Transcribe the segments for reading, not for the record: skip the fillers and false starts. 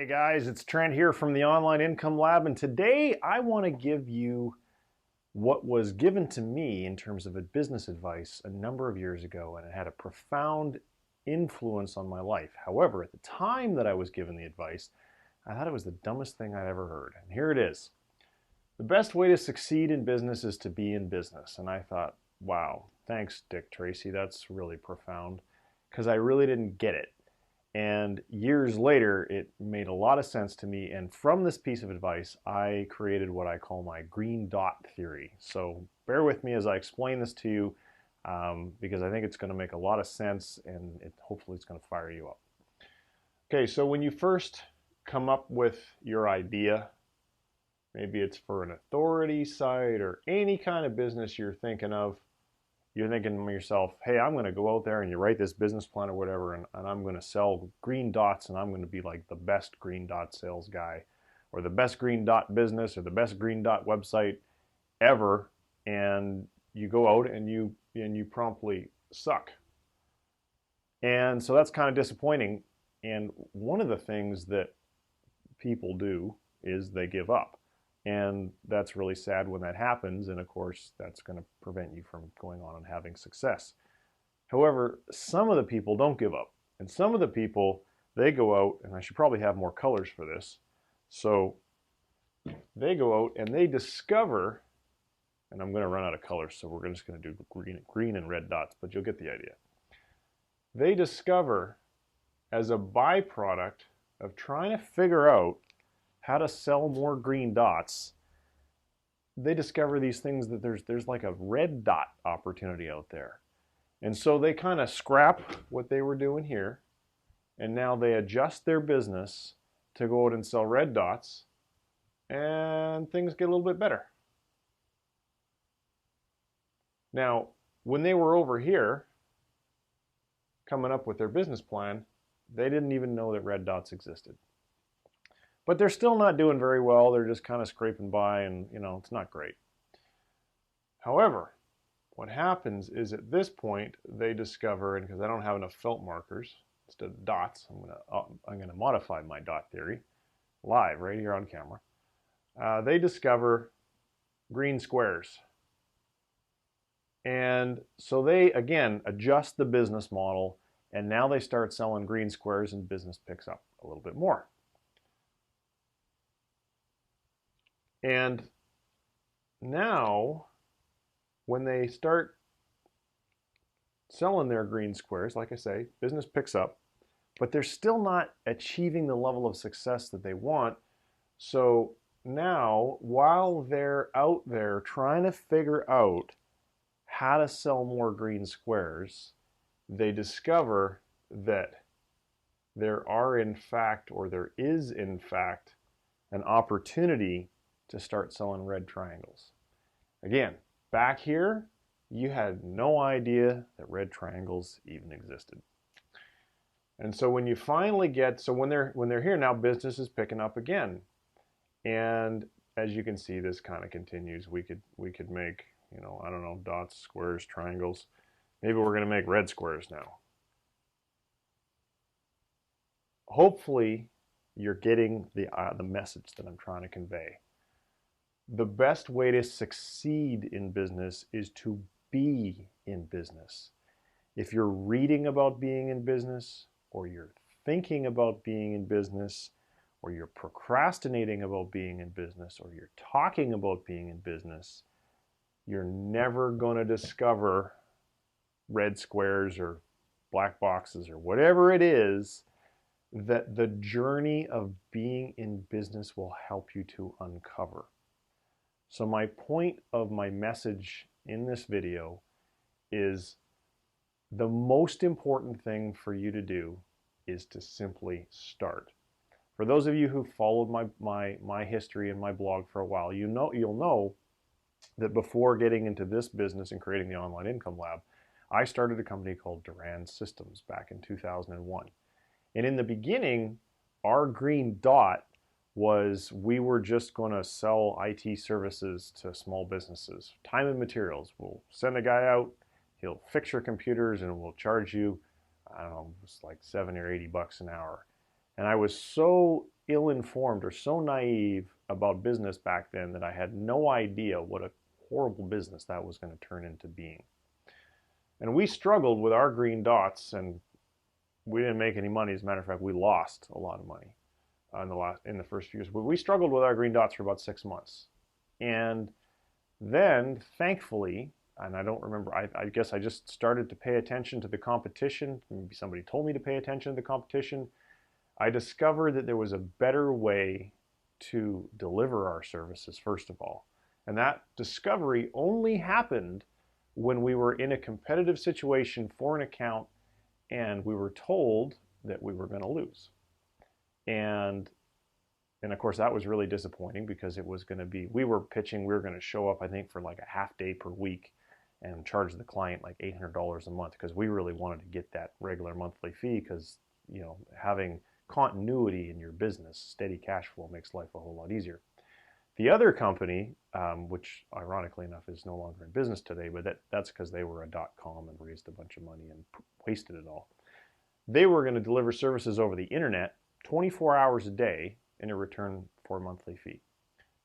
Hey guys, it's Trent here from the Online Income Lab, and today I want to give you what was given to me in terms of a business advice a number of years ago, and it had a profound influence on my life. However, at the time that I was given the advice, I thought it was the dumbest thing I'd ever heard. And here it is. The best way to succeed in business is to be in business. And I thought, wow, thanks, Dick Tracy. That's really profound, because I really didn't get it. And years later, it made a lot of sense to me. And from this piece of advice, I created what I call my green dot theory. So bear with me as I explain this to you, because I think it's going to make a lot of sense, and hopefully it's going to fire you up. Okay, so when you first come up with your idea, maybe it's for an authority site or any kind of business you're thinking of, you're thinking to yourself, hey, I'm going to go out there, and you write this business plan or whatever, and I'm going to sell green dots, and I'm going to be like the best green dot sales guy, or the best green dot business, or the best green dot website ever. And you go out and you promptly suck. And so that's kind of disappointing. And one of the things that people do is they give up. And that's really sad when that happens, and of course that's going to prevent you from going on and having success. However, some of the people don't give up, and some of the people, they go out, and I should probably have more colors for this, so they go out and they discover, and I'm going to run out of colors, so we're just going to do green and red dots, but you'll get the idea. They discover, as a byproduct of trying to figure out how to sell more green dots, they discover these things that there's like a red dot opportunity out there. And so they kind of scrap what they were doing here, and now they adjust their business to go out and sell red dots, and things get a little bit better. Now, when they were over here coming up with their business plan, they didn't even know that red dots existed. But they're still not doing very well. They're just kind of scraping by, and it's not great. However, what happens is at this point they discover, and because I don't have enough felt markers instead of dots, I'm gonna modify my dot theory live right here on camera. They discover green squares, and so they again adjust the business model, and now they start selling green squares, and business picks up a little bit more. And now, when they start selling their green squares, like I say, business picks up, but they're still not achieving the level of success that they want. So now, while they're out there trying to figure out how to sell more green squares, they discover that there is in fact an opportunity to start selling red triangles. Again, back here, you had no idea that red triangles even existed. And so when you finally when they're here now, business is picking up again. And as you can see, this kind of continues. We could make, I don't know, dots, squares, triangles. Maybe we're going to make red squares now. Hopefully, you're getting the message that I'm trying to convey. The best way to succeed in business is to be in business. If you're reading about being in business, or you're thinking about being in business, or you're procrastinating about being in business, or you're talking about being in business, you're never going to discover red squares or black boxes or whatever it is that the journey of being in business will help you to uncover. So my point of my message in this video is the most important thing for you to do is to simply start. For those of you who followed my history and my blog for a while, you'll know that before getting into this business and creating the Online Income Lab, I started a company called Duran Systems back in 2001. And in the beginning, our green dot was we were just going to sell IT services to small businesses. Time and materials. We'll send a guy out, he'll fix your computers, and we'll charge you, I don't know, it's like $70 or $80 an hour. And I was so ill-informed or so naive about business back then that I had no idea what a horrible business that was going to turn into being. And we struggled with our green dots, and we didn't make any money. As a matter of fact, we lost a lot of money in the first few years. But we struggled with our green dots for about 6 months. And then, thankfully, and I don't remember, I guess I just started to pay attention to the competition. Maybe somebody told me to pay attention to the competition. I discovered that there was a better way to deliver our services, first of all. And that discovery only happened when we were in a competitive situation for an account and we were told that we were going to lose. And of course, that was really disappointing because it was going to be, we were pitching, we were going to show up, I think, for like a half day per week and charge the client like $800 a month because we really wanted to get that regular monthly fee because, you know, having continuity in your business, steady cash flow makes life a whole lot easier. The other company, which ironically enough is no longer in business today, but that's because they were a .com and raised a bunch of money and wasted it all. They were going to deliver services over the internet 24 hours a day in a return for a monthly fee.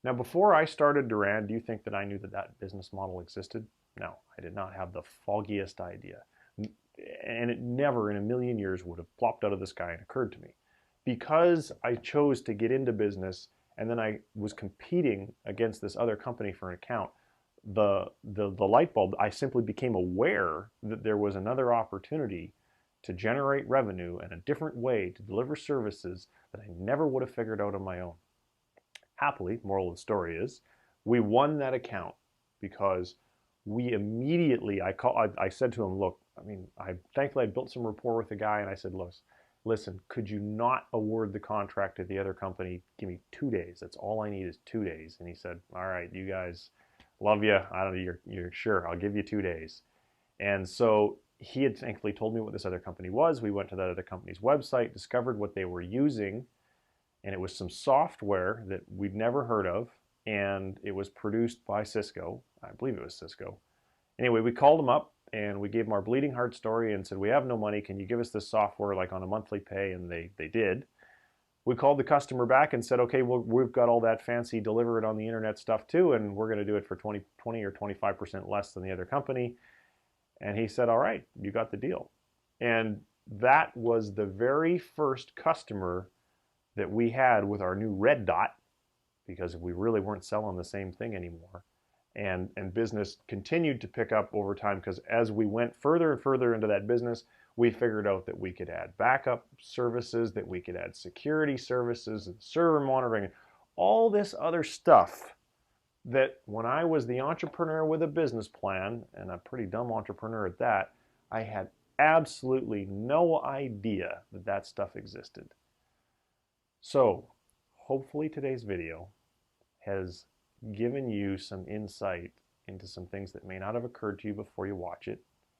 Now, before I started Duran, do you think that I knew that that business model existed? No, I did not have the foggiest idea. And it never in a million years would have plopped out of the sky and occurred to me. Because I chose to get into business and then I was competing against this other company for an account, the light bulb, I simply became aware that there was another opportunity to generate revenue and a different way to deliver services that I never would have figured out on my own. Happily, moral of the story is, we won that account because we immediately, I said to him, look, thankfully I built some rapport with the guy and I said, listen, could you not award the contract to the other company? Give me 2 days. That's all I need is 2 days. And he said, all right, you guys, love you. I don't know, you're sure, I'll give you 2 days. And so he had thankfully told me what this other company was. We went to that other company's website, discovered what they were using, and it was some software that we'd never heard of, and it was produced by Cisco. I believe it was Cisco. Anyway, we called them up, and we gave them our bleeding heart story and said, we have no money. Can you give us this software like on a monthly pay? And they did. We called the customer back and said, okay, well, we've got all that fancy deliver it on the internet stuff too, and we're going to do it for 20 or 25% less than the other company. And he said, all right, you got the deal. And that was the very first customer that we had with our new red dot, because we really weren't selling the same thing anymore. And business continued to pick up over time because as we went further and further into that business, we figured out that we could add backup services, that we could add security services and server monitoring, all this other stuff that when I was the entrepreneur with a business plan, and a pretty dumb entrepreneur at that, I had absolutely no idea that that stuff existed. So hopefully today's video has given you some insight into some things that may not have occurred to you before you watch it.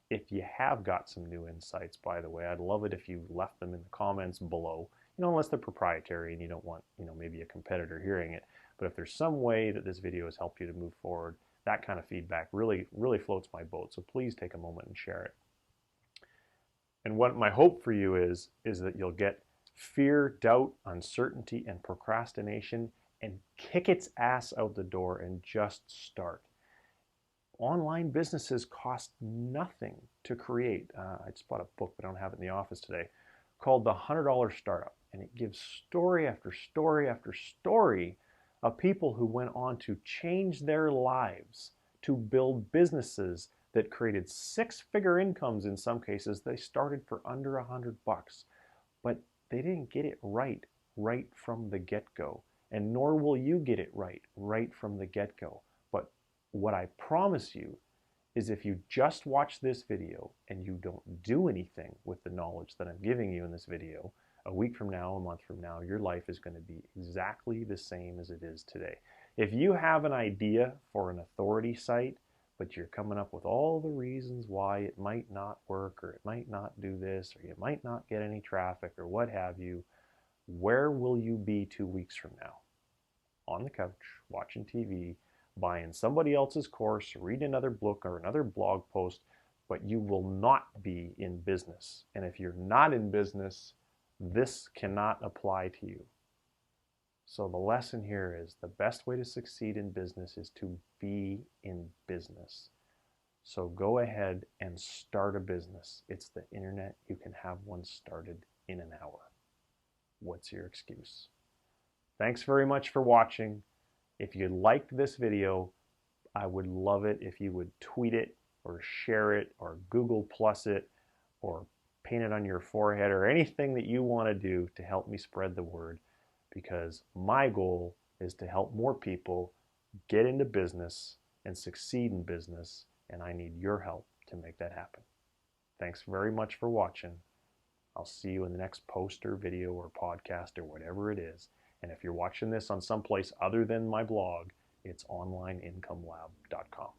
If you have got some new insights, by the way, I'd love it if you left them in the comments below, unless they're proprietary and you don't want, maybe a competitor hearing it. But if there's some way that this video has helped you to move forward, that kind of feedback really, really floats my boat. So please take a moment and share it. And what my hope for you is that you'll get fear, doubt, uncertainty, and procrastination and kick its ass out the door and just start. Online businesses cost nothing to create. I just bought a book, but I don't have it in the office today, called The $100 Startup. And it gives story after story after story of people who went on to change their lives, to build businesses that created six-figure incomes in some cases. They started for under $100, but they didn't get it right from the get-go. And nor will you get it right from the get-go. But what I promise you is if you just watch this video and you don't do anything with the knowledge that I'm giving you in this video, a week from now, a month from now, your life is going to be exactly the same as it is today. If you have an idea for an authority site, but you're coming up with all the reasons why it might not work, or it might not do this, or you might not get any traffic, or what have you, where will you be 2 weeks from now? On the couch, watching TV, buying somebody else's course, reading another book or another blog post, but you will not be in business. And if you're not in business, this cannot apply to you. So the lesson here is the best way to succeed in business is to be in business. So go ahead and start a business. It's the internet. You can have one started in an hour. What's your excuse? Thanks very much for watching. If you liked this video, I would love it if you would tweet it or share it or Google Plus it or paint it on your forehead or anything that you want to do to help me spread the word, because my goal is to help more people get into business and succeed in business, and I need your help to make that happen. Thanks very much for watching. I'll see you in the next post or video or podcast or whatever it is. And if you're watching this on someplace other than my blog, it's onlineincomelab.com.